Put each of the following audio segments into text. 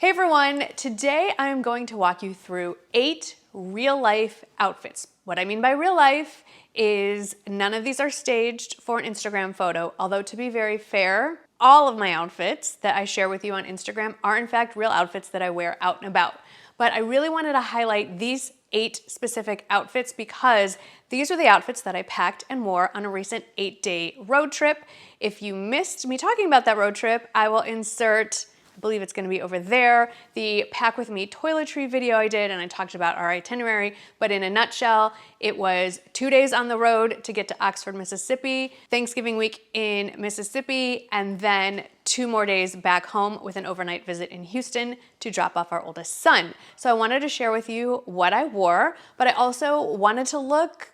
Hey everyone, today I'm going to walk you through 8 real life outfits. What I mean by real life is none of these are staged for an Instagram photo, although to be very fair, all of my outfits that I share with you on Instagram are in fact real outfits that I wear out and about. But I really wanted to highlight these 8 specific outfits because these are the outfits that I packed and wore on a recent 8-day road trip. If you missed me talking about that road trip, I will insert, I believe it's gonna be over there, the Pack With Me toiletry video I did, and I talked about our itinerary, but in a nutshell, it was 2 days on the road to get to Oxford, Mississippi, Thanksgiving week in Mississippi, and then 2 more days back home with an overnight visit in Houston to drop off our oldest son. So I wanted to share with you what I wore, but I also wanted to look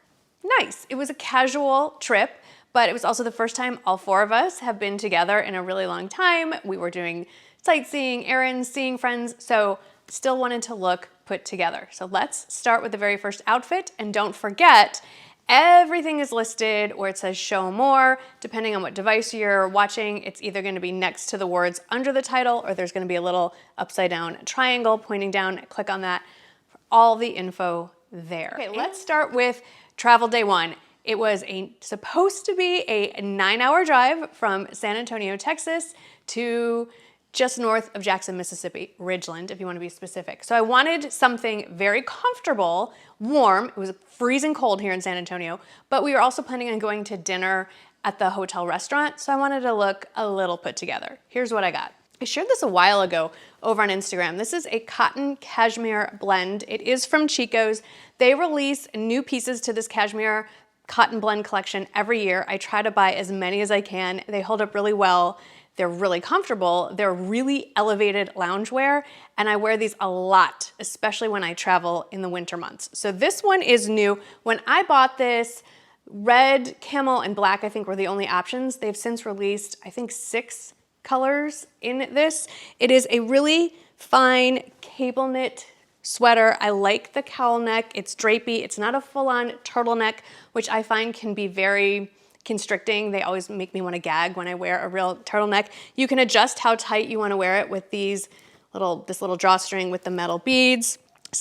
nice. It was a casual trip, but it was also the first time all 4 of us have been together in a really long time. We were doing sightseeing, errands, seeing friends, so still wanted to look put together. So let's start with the very first outfit, and don't forget, everything is listed where it says show more. Depending on what device you're watching, it's either gonna be next to the words under the title, or there's gonna be a little upside down triangle pointing down. Click on that for all the info there. Okay, let's start with travel day 1. It was supposed to be a 9-hour drive from San Antonio, Texas to just north of Jackson, Mississippi, Ridgeland, if you want to be specific. So I wanted something very comfortable, warm. It was freezing cold here in San Antonio, but we were also planning on going to dinner at the hotel restaurant, so I wanted to look a little put together. Here's what I got. I shared this a while ago over on Instagram. This is a cotton cashmere blend. It is from Chico's. They release new pieces to this cashmere cotton blend collection every year. I try to buy as many as I can. They hold up really well. They're really comfortable. They're really elevated loungewear, and I wear these a lot, especially when I travel in the winter months. So this one is new. When I bought this, red, camel, and black, I think, were the only options. They've since released, I think, 6 colors in this. It is a really fine cable knit sweater. I like the cowl neck. It's drapey. It's not a full-on turtleneck, which I find can be very constricting. They always make me want to gag when I wear a real turtleneck. You can adjust how tight you want to wear it with this little drawstring with the metal beads.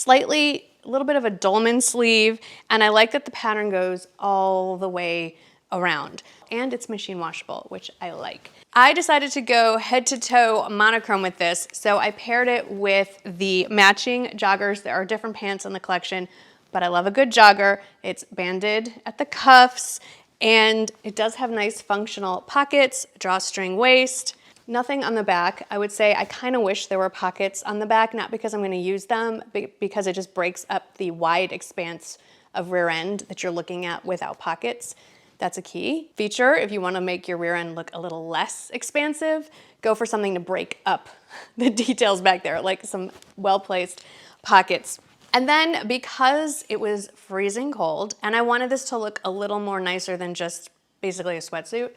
A little bit of a dolman sleeve, and I like that the pattern goes all the way around. And it's machine washable, which I like. I decided to go head to toe monochrome with this, so I paired it with the matching joggers. There are different pants in the collection, but I love a good jogger. It's banded at the cuffs, and it does have nice functional pockets, drawstring waist, nothing on the back. I would say I kind of wish there were pockets on the back, not because I'm going to use them, but because it just breaks up the wide expanse of rear end that you're looking at without pockets. That's a key feature. If you want to make your rear end look a little less expansive, go for something to break up the details back there, like some well-placed pockets. And then because it was freezing cold and I wanted this to look a little more nicer than just basically a sweatsuit,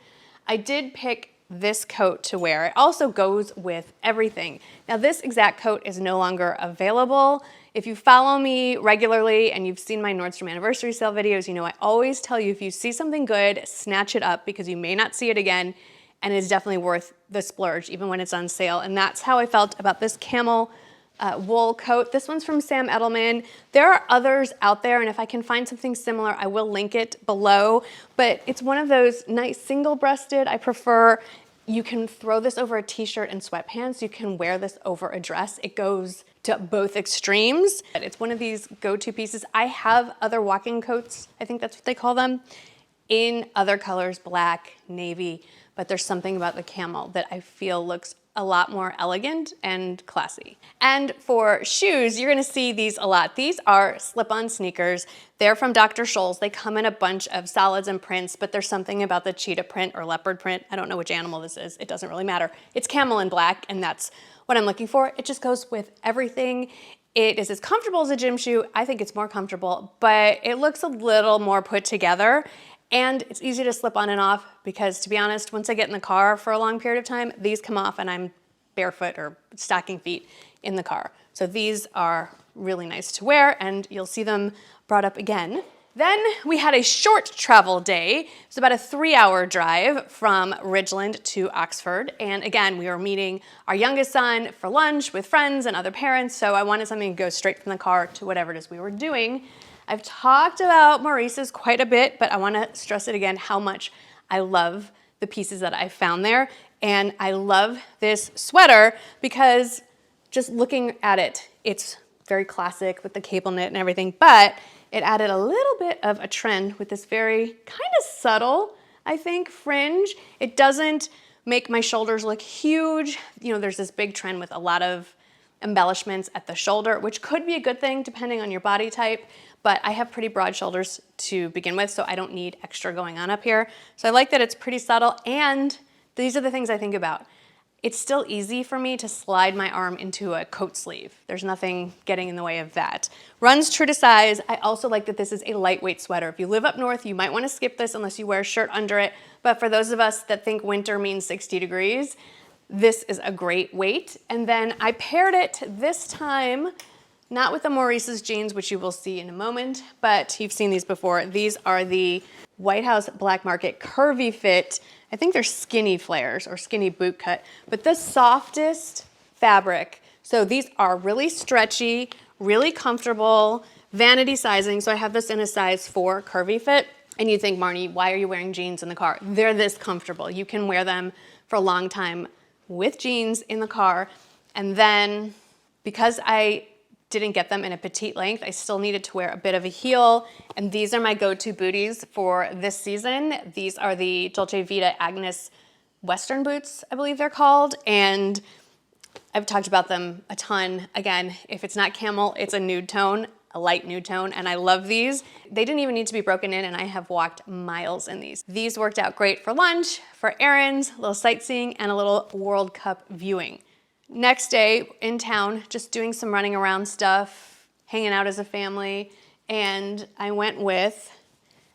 I did pick this coat to wear. It also goes with everything. Now this exact coat is no longer available. If you follow me regularly and you've seen my Nordstrom anniversary sale videos, you know I always tell you if you see something good, snatch it up because you may not see it again, and it's definitely worth the splurge even when it's on sale. And that's how I felt about this camel wool coat. This one's from Sam Edelman. There are others out there, and if I can find something similar, I will link it below, but it's one of those nice single-breasted. I prefer, you can throw this over a t-shirt and sweatpants. You can wear this over a dress. It goes to both extremes. It's one of these go-to pieces. I have other walking coats, I think that's what they call them, in other colors, black, navy, but there's something about the camel that I feel looks a lot more elegant and classy. And for shoes, you're gonna see these a lot. These are slip-on sneakers. They're from Dr. Scholl's. They come in a bunch of solids and prints, but there's something about the cheetah print or leopard print. I don't know which animal this is. It doesn't really matter. It's camel and black, and that's what I'm looking for. It just goes with everything. It is as comfortable as a gym shoe. I think it's more comfortable, but it looks a little more put together. And it's easy to slip on and off because, to be honest, once I get in the car for a long period of time, these come off and I'm barefoot or stocking feet in the car. So these are really nice to wear, and you'll see them brought up again Then we had a short travel day. It was about a 3-hour drive from Ridgeland to Oxford. And again, we were meeting our youngest son for lunch with friends and other parents. So I wanted something to go straight from the car to whatever it is we were doing. I've talked about Maurice's quite a bit, but I want to stress it again how much I love the pieces that I found there. And I love this sweater because just looking at it, it's very classic with the cable knit and everything, but it added a little bit of a trend with this very kind of subtle, I think, fringe. It doesn't make my shoulders look huge. You know, there's this big trend with a lot of embellishments at the shoulder, which could be a good thing depending on your body type, but I have pretty broad shoulders to begin with, so I don't need extra going on up here. So I like that it's pretty subtle, and these are the things I think about. It's still easy for me to slide my arm into a coat sleeve. There's nothing getting in the way of that. Runs true to size. I also like that this is a lightweight sweater. If you live up north, you might want to skip this unless you wear a shirt under it. But for those of us that think winter means 60 degrees, this is a great weight. And then I paired it this time, not with the Maurice's jeans, which you will see in a moment, but you've seen these before. These are the White House Black Market Curvy Fit. I think they're skinny flares or skinny boot cut, but the softest fabric. So these are really stretchy, really comfortable, vanity sizing. So I have this in a size 4 curvy fit. And you think, Marnie, why are you wearing jeans in the car? They're this comfortable. You can wear them for a long time with jeans in the car. And then because I didn't get them in a petite length, I still needed to wear a bit of a heel. And these are my go-to booties for this season. These are the Dolce Vita Agnes Western boots, I believe they're called. And I've talked about them a ton. Again, if it's not camel, it's a nude tone, a light nude tone, and I love these. They didn't even need to be broken in, and I have walked miles in these. These worked out great for lunch, for errands, a little sightseeing, and a little World Cup viewing. Next day in town, just doing some running around stuff, hanging out as a family, and I went with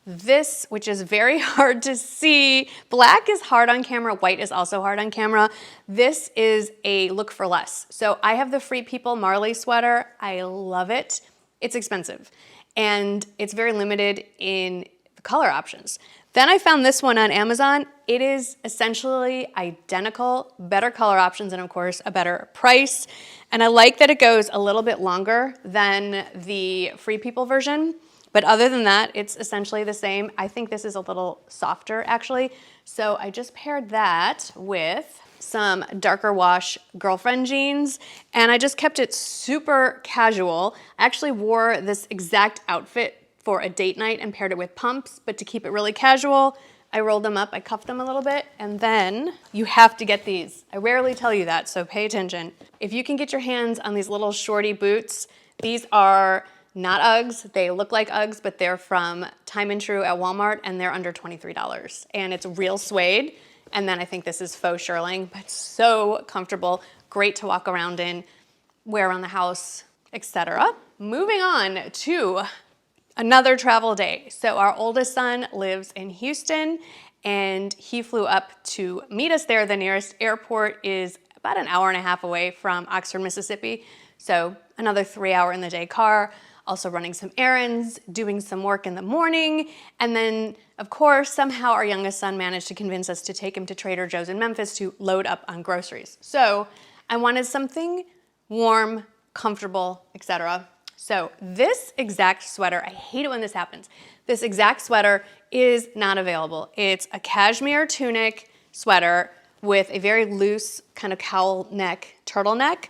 this, which is very hard to see. Black is hard on camera, white is also hard on camera. This is a look for less. So I have the Free People Marley sweater. I love it. It's expensive, and it's very limited in the color options. Then I found this one on Amazon. It is essentially identical, better color options, and of course, a better price. And I like that it goes a little bit longer than the Free People version. But other than that, it's essentially the same. I think this is a little softer, actually. So I just paired that with some darker wash girlfriend jeans, and I just kept it super casual. I actually wore this exact outfit for a date night and paired it with pumps, but to keep it really casual, I rolled them up, I cuffed them a little bit, and then you have to get these. I rarely tell you that, so pay attention. If you can get your hands on these little shorty boots, these are not Uggs. They look like Uggs, but they're from Time and True at Walmart, and they're under $23. And it's real suede, and then I think this is faux shearling, but so comfortable, great to walk around in, wear around the house, etc. Moving on to another travel day. So our oldest son lives in Houston, and he flew up to meet us there. The nearest airport is about an hour and a half away from Oxford, Mississippi. So another 3-hour in the day car, also running some errands, doing some work in the morning. And then, of course, somehow our youngest son managed to convince us to take him to Trader Joe's in Memphis to load up on groceries. So I wanted something warm, comfortable, etc. So this exact sweater, I hate it when this happens. This exact sweater is not available. It's a cashmere tunic sweater with a very loose kind of cowl neck, turtleneck.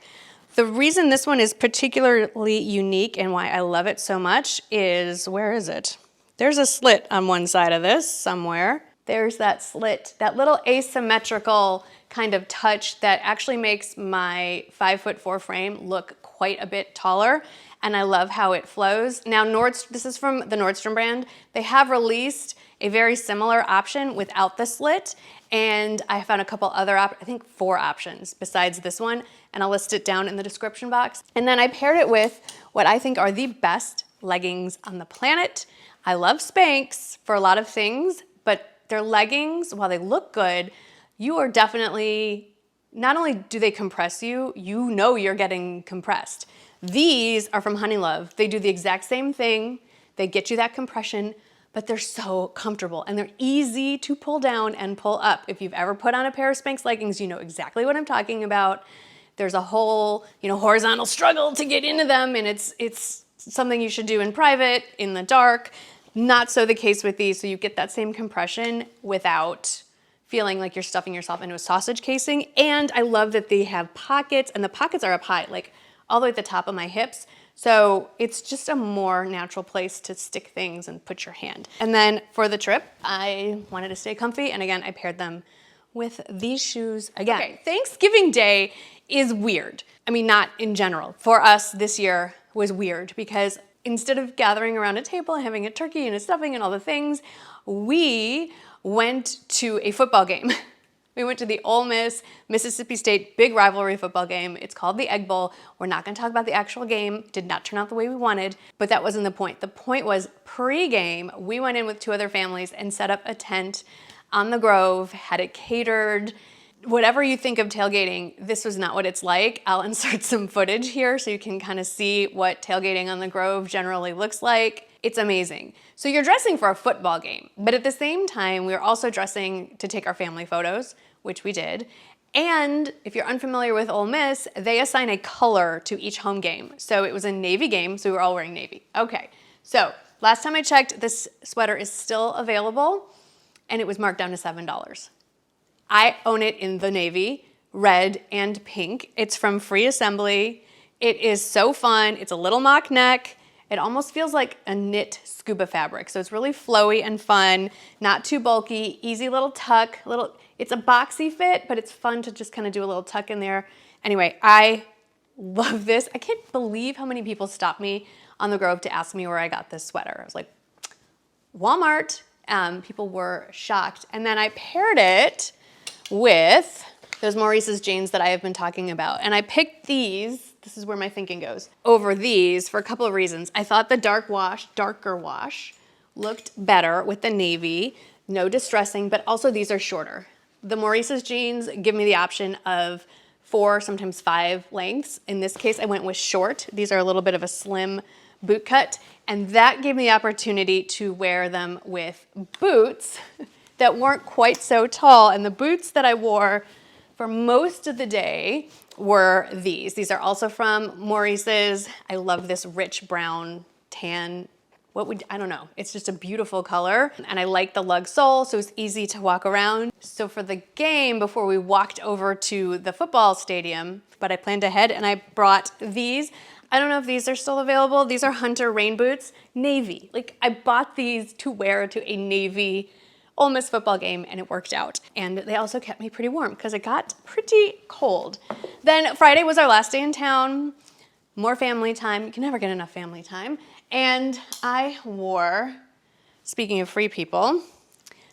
The reason this one is particularly unique and why I love it so much is, where is it? There's a slit on one side of this somewhere. There's that slit, that little asymmetrical kind of touch that actually makes my 5'4" frame look quite a bit taller. And I love how it flows. Now, this is from the Nordstrom brand. They have released a very similar option without the slit, and I found a couple other, I think 4 options besides this one, and I'll list it down in the description box. And then I paired it with what I think are the best leggings on the planet. I love Spanx for a lot of things, but their leggings, while they look good, you are definitely, not only do they compress you, you know you're getting compressed. These are from Honeylove. They do the exact same thing. They get you that compression, but they're so comfortable and they're easy to pull down and pull up. If you've ever put on a pair of Spanx leggings, you know exactly what I'm talking about. There's a whole, horizontal struggle to get into them, and it's something you should do in private, in the dark. Not so the case with these, so you get that same compression without feeling like you're stuffing yourself into a sausage casing. And I love that they have pockets, and the pockets are up high, like all the way at the top of my hips. So it's just a more natural place to stick things and put your hand. And then for the trip, I wanted to stay comfy, and again, I paired them with these shoes again. Okay, Thanksgiving Day is weird. I mean, not in general. For us this year was weird because instead of gathering around a table and having a turkey and a stuffing and all the things, we went to a football game. We went to the Ole Miss, Mississippi State big rivalry football game. It's called the Egg Bowl. We're not gonna talk about the actual game. Did not turn out the way we wanted, but that wasn't the point. The point was pre-game, we went in with 2 other families and set up a tent on the Grove, had it catered. Whatever you think of tailgating, this was not what it's like. I'll insert some footage here so you can kind of see what tailgating on the Grove generally looks like. It's amazing. So you're dressing for a football game, but at the same time, we were also dressing to take our family photos, which we did. And if you're unfamiliar with Ole Miss, they assign a color to each home game. So it was a navy game, so we were all wearing navy. Okay, so last time I checked, this sweater is still available, and it was marked down to $7. I own it in the navy, red, and pink. It's from Free Assembly. It is so fun. It's a little mock neck. It almost feels like a knit scuba fabric. So it's really flowy and fun, not too bulky, easy little tuck. It's a boxy fit, but it's fun to just kind of do a little tuck in there. Anyway, I love this. I can't believe how many people stopped me on the Grove to ask me where I got this sweater. I was like, Walmart. People were shocked. And then I paired it with those Maurice's jeans that I have been talking about. And I picked these, this is where my thinking goes, over these for a couple of reasons. I thought the darker wash looked better with the navy, no distressing, but also these are shorter. The Maurice's jeans give me the option of 4, sometimes 5 lengths. In this case, I went with short. These are a little bit of a slim boot cut, and that gave me the opportunity to wear them with boots that weren't quite so tall. And the boots that I wore for most of the day were these. These are also from Maurice's. I love this rich brown tan. I don't know. It's just a beautiful color. And I like the lug sole, so it's easy to walk around. So for the game, before we walked over to the football stadium, but I planned ahead and I brought these. I don't know if these are still available. These are Hunter rain boots, navy. Like I bought these to wear to a navy Ole Miss football game, and it worked out. And they also kept me pretty warm because it got pretty cold. Then Friday was our last day in town. More family time. You can never get enough family time. And I wore, speaking of free people,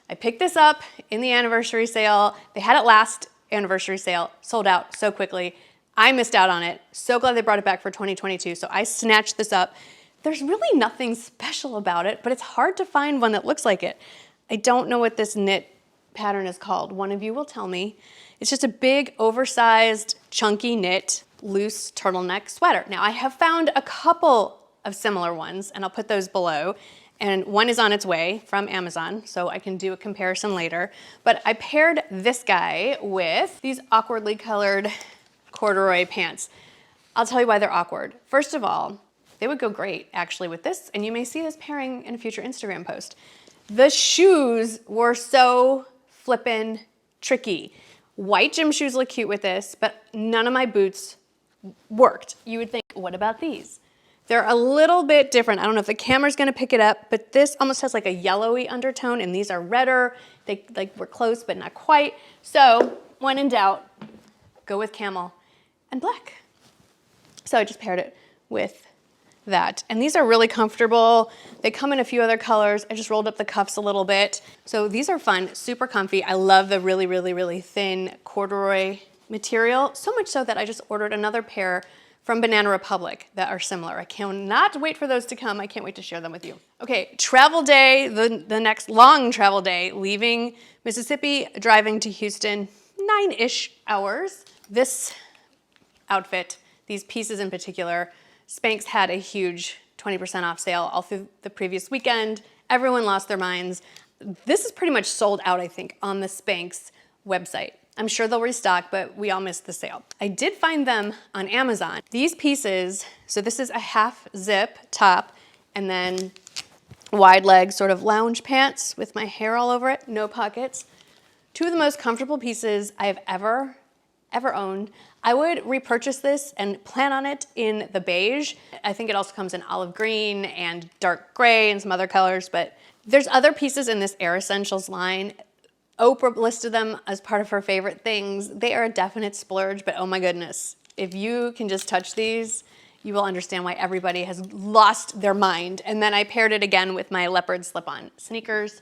I picked this up in the anniversary sale. They had it last anniversary sale, sold out so quickly. I missed out on it. So glad they brought it back for 2022. So I snatched this up. There's really nothing special about it, but it's hard to find one that looks like it. I don't know what this knit pattern is called. One of you will tell me. It's just a big, oversized, chunky knit, loose turtleneck sweater. Now I have found a couple of similar ones, and I'll put those below. And one is on its way from Amazon, so I can do a comparison later. But I paired this guy with these awkwardly colored corduroy pants. I'll tell you why they're awkward. First of all, they would go great actually with this, and you may see this pairing in a future Instagram post. The shoes were so flippin' tricky. White gym shoes look cute with this, but none of my boots worked. You would think, what about these? They're a little bit different. I don't know if the camera's gonna pick it up, but this almost has like a yellowy undertone, and these are redder. They were close, but not quite. So when in doubt, go with camel and black. So I just paired it with that. And these are really comfortable. They come in a few other colors. I just rolled up the cuffs a little bit. So these are fun, super comfy. I love the really, really, really thin corduroy material, so much so that I just ordered another pair from Banana Republic that are similar. I cannot wait for those to come. I can't wait to share them with you. Okay, travel day, the next long travel day, leaving Mississippi, driving to Houston, 9-ish hours. This outfit, these pieces in particular, Spanx had a huge 20% off sale all through the previous weekend. Everyone lost their minds. This is pretty much sold out, I think, on the Spanx website. I'm sure they'll restock, but we all missed the sale. I did find them on Amazon. These pieces, so this is a half zip top and then wide leg sort of lounge pants with my hair all over it, no pockets. Two of the most comfortable pieces I have ever owned. I would repurchase this and plan on it in the beige. I think it also comes in olive green and dark gray and some other colors, but there's other pieces in this Air Essentials line. Oprah listed them as part of her favorite things. They are a definite splurge, but oh my goodness, if you can just touch these, you will understand why everybody has lost their mind. And then I paired it again with my leopard slip-on sneakers.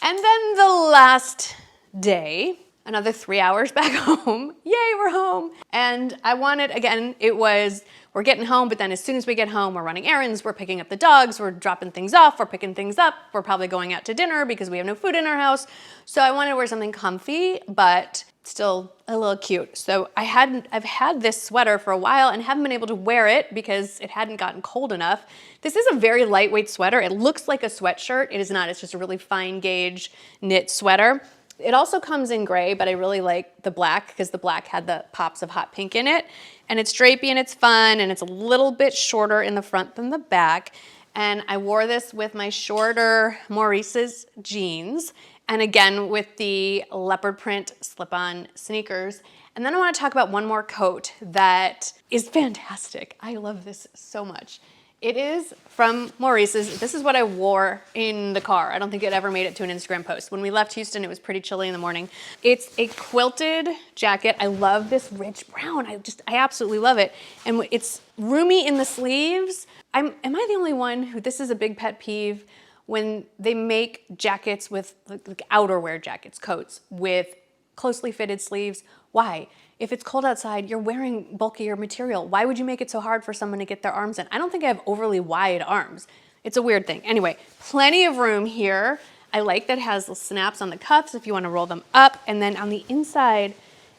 And then the last day, another 3 hours back home. Yay, we're home. And I wanted, again, we're getting home, but then as soon as we get home, we're running errands, we're picking up the dogs, we're dropping things off, we're picking things up, we're probably going out to dinner because we have no food in our house. So I wanted to wear something comfy, but still a little cute. So I've had this sweater for a while and haven't been able to wear it because it hadn't gotten cold enough. This is a very lightweight sweater. It looks like a sweatshirt. It is not, it's just a really fine gauge knit sweater. It also comes in gray, but I really like the black because the black had the pops of hot pink in it. And it's drapey and it's fun and it's a little bit shorter in the front than the back. And I wore this with my shorter Maurice's jeans and again with the leopard print slip-on sneakers. And then I want to talk about one more coat that is fantastic. I love this so much. It is from Maurice's. This is what I wore in the car. I don't think it ever made it to an Instagram post. When we left Houston, it was pretty chilly in the morning. It's a quilted jacket. I love this rich brown. I absolutely love it. And it's roomy in the sleeves. Am I the only one who, this is a big pet peeve, when they make jackets with, like outerwear jackets, coats, with closely fitted sleeves? Why? If it's cold outside, you're wearing bulkier material. Why would you make it so hard for someone to get their arms in? I don't think I have overly wide arms. It's a weird thing. Anyway, plenty of room here. I like that it has snaps on the cuffs if you want to roll them up. And then on the inside,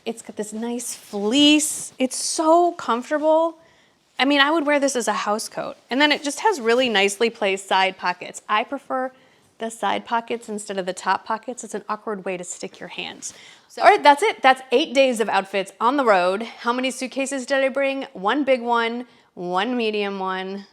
it's got this nice fleece. It's so comfortable. I mean, I would wear this as a house coat. And then it just has really nicely placed side pockets. I prefer the side pockets instead of the top pockets. It's an awkward way to stick your hands. So, all right, that's it. That's 8 days of outfits on the road. How many suitcases did I bring? One big one, one medium one.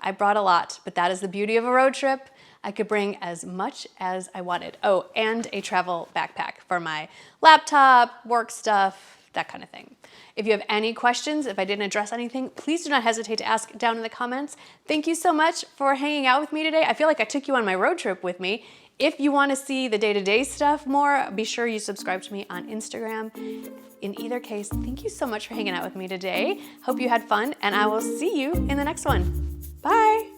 I brought a lot, but that is the beauty of a road trip. I could bring as much as I wanted. Oh, and a travel backpack for my laptop, work stuff, that kind of thing. If you have any questions, if I didn't address anything, please do not hesitate to ask down in the comments. Thank you so much for hanging out with me today. I feel like I took you on my road trip with me. If you want to see the day-to-day stuff more, be sure you subscribe to me on Instagram. In either case, thank you so much for hanging out with me today. Hope you had fun, and I will see you in the next one. Bye.